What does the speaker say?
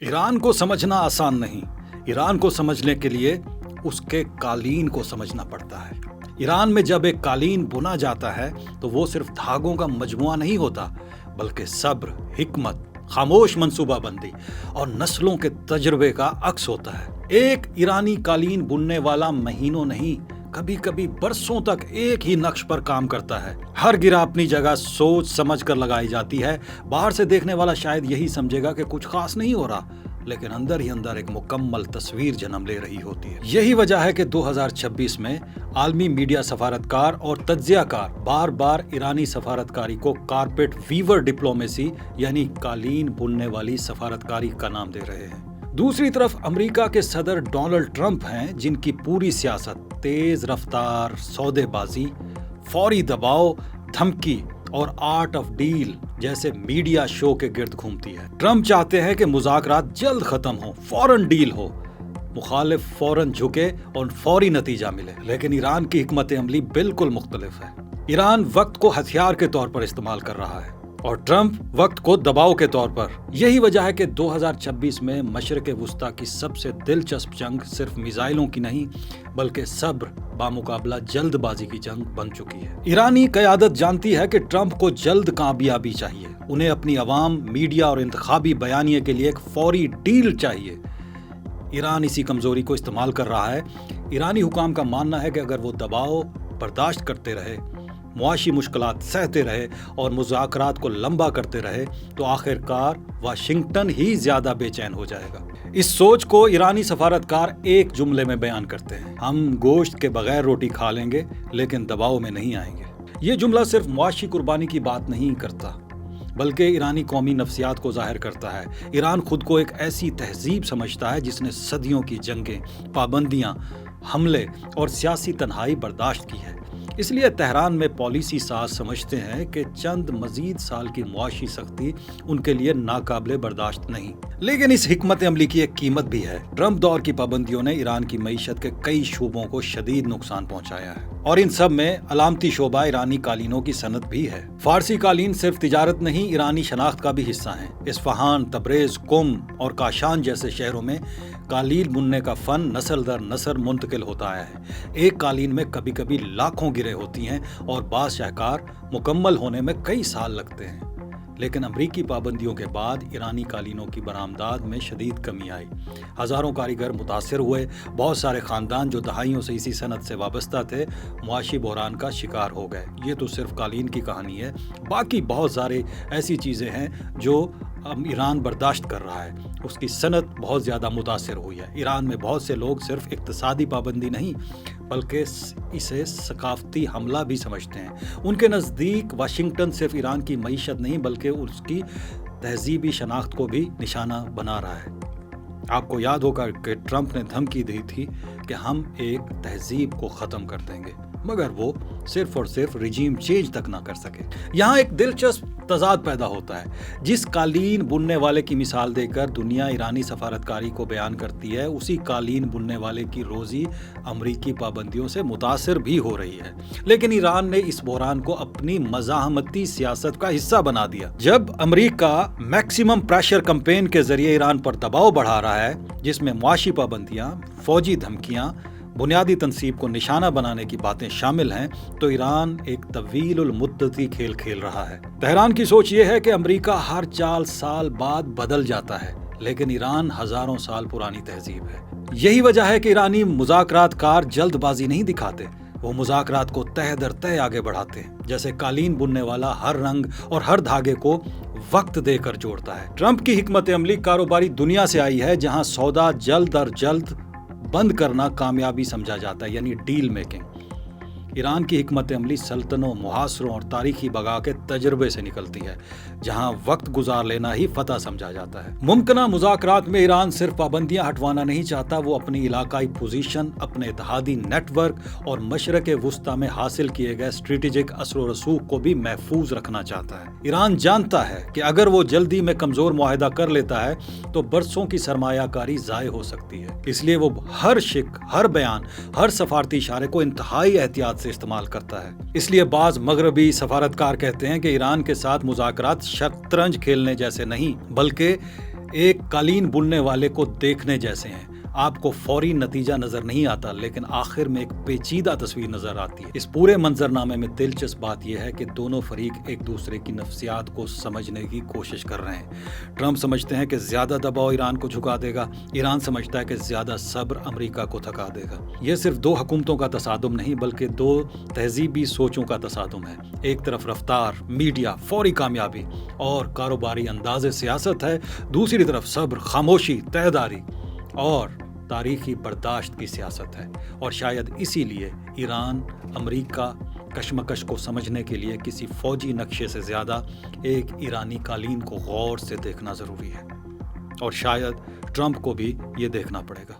Iran को समझना आसान नहीं। ईरान को समझने के लिए उसके कालीन को समझना पड़ता है। ईरान में जब एक कालीन बुना जाता है तो वो सिर्फ धागों का मजमुआ नहीं होता, बल्कि सब्र, हिकमत, खामोश मंसूबाबंदी और नस्लों के तजुर्बे का अक्स होता है। एक ईरानी कालीन बुनने वाला महीनों नहीं, कभी कभी बरसों तक एक ही नक्श पर काम करता है। हर गिरा अपनी जगह सोच समझ कर लगाई जाती है। बाहर से देखने वाला शायद यही समझेगा कि कुछ खास नहीं हो रहा, लेकिन अंदर ही अंदर एक मुकम्मल तस्वीर जन्म ले रही होती है। यही वजह है कि 2026 में आलमी मीडिया सफारतकार और तज्जियाकार बार बार ईरानी सफारतकारी को कारपेट वीवर डिप्लोमेसी यानी कालीन बुनने वाली सफारतकारी का नाम दे रहे हैं। दूसरी तरफ अमेरिका के सदर डोनाल्ड ट्रंप हैं, जिनकी पूरी सियासत तेज रफ्तार, सौदेबाजी, फौरी दबाव, धमकी और आर्ट ऑफ डील जैसे मीडिया शो के गिर्द घूमती है। ट्रंप चाहते हैं कि मुज़ाकरात जल्द खत्म हो, फौरन डील हो, मुखालिफ फौरन झुके और फौरी नतीजा मिले। लेकिन ईरान की हिकमत अमली बिल्कुल मुख्तलिफ है। ईरान वक्त को हथियार के तौर पर इस्तेमाल कर रहा है और ट्रंप वक्त को दबाव के तौर पर। यही वजह है कि 2026 में मशरिक़ वुस्ता की सबसे दिलचस्प जंग सिर्फ मिसाइलों की नहीं, बल्कि सब्र बामुकाबला जल्दबाजी की जंग बन चुकी है। ईरानी क़यादत जानती है कि ट्रंप को जल्द कामयाबी चाहिए। उन्हें अपनी अवाम, मीडिया और इंतखाबी बयानिए के लिए एक फौरी डील चाहिए। ईरान इसी कमजोरी को इस्तेमाल कर रहा है। ईरानी हुकाम का मानना है कि अगर वो दबाव बर्दाश्त करते रहे, मुआशी मुश्किलात सहते रहे और मुज़ाकरात को लंबा करते रहे तो आखिरकार वाशिंगटन ही ज्यादा बेचैन हो जाएगा। इस सोच को ईरानी सफारतकार एक जुमले में बयान करते हैं: हम गोश्त के बगैर रोटी खा लेंगे लेकिन दबाव में नहीं आएंगे। ये जुमला सिर्फ मुआशी कुर्बानी की बात नहीं करता, बल्कि ईरानी कौमी नफ्सियात को जाहिर करता है। ईरान खुद को एक ऐसी तहजीब समझता है जिसने सदियों की जंगें, पाबंदियां, हमले और सियासी तन्हाई बर्दाश्त की है। इसलिए तेहरान में पॉलिसी साज समझते हैं कि चंद मजीद साल की मुआशी सख्ती उनके लिए नाकाबिले बर्दाश्त नहीं। लेकिन इस हिकमत अमली की एक कीमत भी है। ट्रंप दौर की पाबंदियों ने ईरान की मईशत के कई शोबों को शदीद नुकसान पहुंचाया है और इन सब में अलामती शोबा ईरानी कालीनों की सनत भी है। फारसी कालीन सिर्फ तिजारत नहीं, ईरानी शनाख्त का भी हिस्सा है। इस्फहान, तबरेज, कुम और काशान जैसे शहरों में कालीन बुनने का फन नस्ल दर नस्ल मुंतकिल होता आया है। एक कालीन में कभी कभी लाखों गिरे होती हैं और बाज़ शाहकार मुकम्मल होने में कई साल लगते हैं। लेकिन अमरीकी पाबंदियों के बाद ईरानी कालीनों की बरामदात में शदीद कमी आई। हज़ारों कारीगर मुतासर हुए। बहुत सारे ख़ानदान जो दहाइयों से इसी सनत से वाबस्ता थे, मुआशी बहरान का शिकार हो गए। ये तो सिर्फ कालीन की कहानी है, बाकी बहुत सारे ऐसी चीज़ें हैं जो ईरान बर्दाश्त कर रहा है। उसकी सनत बहुत ज़्यादा मुतासर हुई है। ईरान में बहुत से लोग सिर्फ इक्तिसादी पाबंदी नहीं, बल्कि इसे सकाफती हमला भी समझते हैं। उनके नज़दीक वाशिंगटन सिर्फ ईरान की मईशत नहीं, बल्कि उसकी तहजीबी शनाख्त को भी निशाना बना रहा है। आपको याद होगा कि ट्रंप ने धमकी दी थी कि हम एक तहजीब को ख़त्म कर देंगे, मगर वो सिर्फ और सिर्फ रिजीम चेंज तक ना कर सके। यहाँ एक दिलचस्प तजाद पैदा होता है। जिस कालीन बुनने वाले की मिसाल देकर दुनिया ईरानी सफारतकारी को बयान करती है, उसी कालीन बुनने वाले की रोजी अमरीकी पाबंदियों से मुतासर भी हो रही है। लेकिन ईरान ने इस बहरान को अपनी मज़ाहमती सियासत का हिस्सा बना दिया। जब अमरीका मैक्सिमम प्रेशर कैंपेन के जरिए ईरान पर दबाव बढ़ा रहा है, जिसमें मुआशी पाबंदियां, फौजी धमकियां, बुनियादी तनसीब को निशाना बनाने की बातें शामिल हैं, तो ईरान एक तवील मुद्दती खेल खेल रहा है। तेहरान की सोच ये है कि अमेरिका हर 4 साल बाद बदल जाता है, लेकिन ईरान हजारों साल पुरानी तहजीब है। यही वजह है कि ईरानी मुज़ाकरातकार जल्दबाजी नहीं दिखाते। वो मुज़ाकरात को तह दर तह आगे बढ़ाते हैं, जैसे कालीन बुनने वाला हर रंग और हर धागे को वक्त देकर जोड़ता है। ट्रंप की हिकमत अमली कारोबारी दुनिया से आई है, जहां सौदा जल्द और जल्द बंद करना कामयाबी समझा जाता है, यानी डील मेकिंग। ईरान की हिकमत अमली सल्तनों, मुहासरों और तारीखी बगा के तजर्बे से निकलती है, जहां वक्त गुजार लेना ही फतह समझा जाता है। मुमकिन मुज़ाकरात में ईरान सिर्फ पाबंदियां हटवाना नहीं चाहता, वो अपनी इलाकाई पोजीशन, अपने इत्तेहादी नेटवर्क और मशरक़ वुस्ता में हासिल किए गए स्ट्रेटेजिक असर व रसूख को भी महफूज रखना चाहता है। ईरान जानता है कि अगर वो जल्दी में कमजोर मुआहदा कर लेता है तो बरसों की सरमायाकारी ज़ाय हो सकती है। इसलिए वो हर शिक, हर बयान, हर सफारती इशारे को इंतहाई एहतियात से इस्तेमाल करता है। इसलिए बाज मगरबी सफारतकार कहते हैं कि ईरान के साथ मुज़ाकरात शतरंज खेलने जैसे नहीं, बल्कि ایک قالین بننے والے کو دیکھنے جیسے ہیں. آپ کو فوری نتیجہ نظر نہیں آتا لیکن آخر میں ایک پیچیدہ تصویر نظر آتی ہے. اس پورے منظرنامے میں دلچسپ بات یہ ہے کہ دونوں فریق ایک دوسرے کی نفسیات کو سمجھنے کی کوشش کر رہے ہیں. ٹرمپ سمجھتے ہیں کہ زیادہ دباؤ ایران کو جھکا دے گا. ایران سمجھتا ہے کہ زیادہ صبر امریکہ کو تھکا دے گا. یہ صرف دو حکومتوں کا تصادم نہیں بلکہ دو تہذیبی سوچوں کا تصادم ہے. ایک طرف رفتار، میڈیا، فوری کامیابی اور کاروباری انداز سیاست ہے، دوسری طرف صبر، خاموشی، تہیداری اور تاریخی برداشت کی سیاست ہے. اور شاید اسی لیے ایران امریکہ کشمکش کو سمجھنے کے لیے کسی فوجی نقشے سے زیادہ ایک ایرانی قالین کو غور سے دیکھنا ضروری ہے. اور شاید ٹرمپ کو بھی یہ دیکھنا پڑے گا.